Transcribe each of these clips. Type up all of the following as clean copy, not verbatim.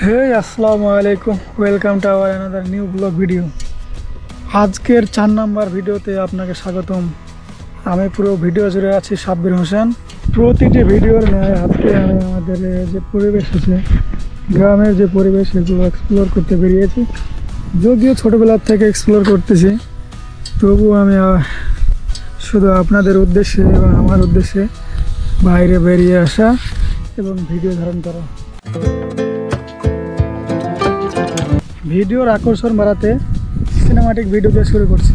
Hey, Assalamualaikum. Welcome to our another new vlog video. আজকের 4 number ভিডিওতে আপনাকে স্বাগতম। আমি পুরো ভিডিও জুড়ে আছি সাব্বির হোসেন। প্রতিটি ভিডিওর ন্যায় আজকে আমি আমাদের যে পরিবেশ আছে, গ্রামের যে পরিবেশ, সেগুলো এক্সপ্লোর করতে বেরিয়েছি। যদিও ছোটোবেলার থেকে এক্সপ্লোর করতেছি, তবু আমি শুধু আপনাদের উদ্দেশ্যে এবং আমার উদ্দেশ্যে বাইরে বেরিয়ে আসা এবং ভিডিও ধারণ করা। ভিডিওর আকর্ষণ বাড়াতে সিনেমাটিক ভিডিও দিয়ে শুরু করছি।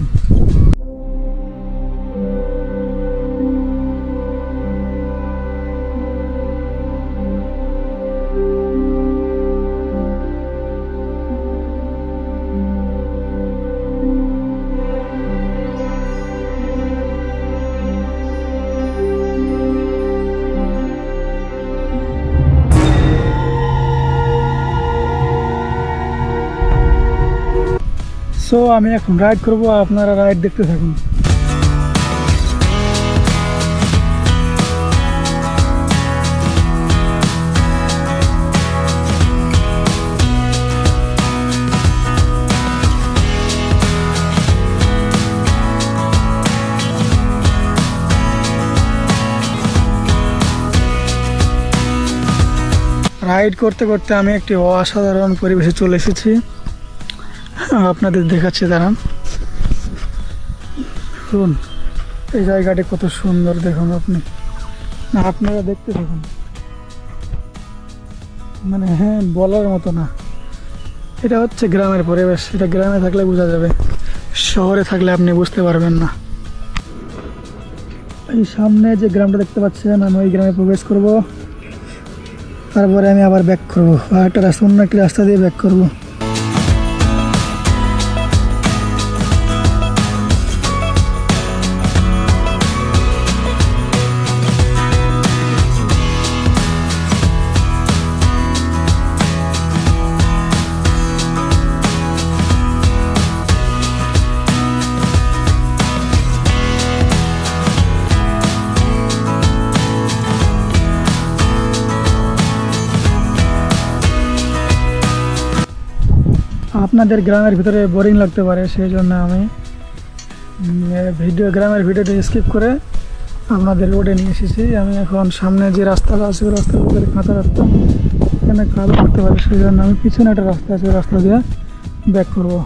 সো আমি এখন রাইড করব, আপনারা রাইড দেখতে থাকুন। রাইড করতে করতে আমি একটি অসাধারণ পরিবেশে চলে এসেছি, আপনাদের দেখাচ্ছি, দাঁড়ান। শুন, এই জায়গাটি কত সুন্দর দেখুন, আপনারা দেখতে থাকুন। মানে বলার মতো না। এটা হচ্ছে গ্রামের পরিবেশ। এটা গ্রামে থাকলে বোঝা যাবে, শহরে থাকলে আপনি বুঝতে পারবেন না। এই সামনে যে গ্রামটা দেখতে পাচ্ছেন, আমি ওই গ্রামে প্রবেশ করব, তারপরে আমি আবার ব্যাক করব, আর একটা রাস্তা, অন্য একটি রাস্তা দিয়ে ব্যাক করব। আপনাদের গ্রামের ভিতরে বোরিং লাগতে পারে, সেই জন্য আমি গ্রামের ভিডিওটা স্কিপ করে আপনাদের রোডে নিয়ে এসেছি। আমি এখন সামনে যে রাস্তাটা আছে, ওই রাস্তার ভিতরে কাঁচা রাস্তা, এখানে কালো করতে পারে, সেই জন্য আমি পিছনে একটা রাস্তা আছে, ওই রাস্তা দিয়ে ব্যাক করবো।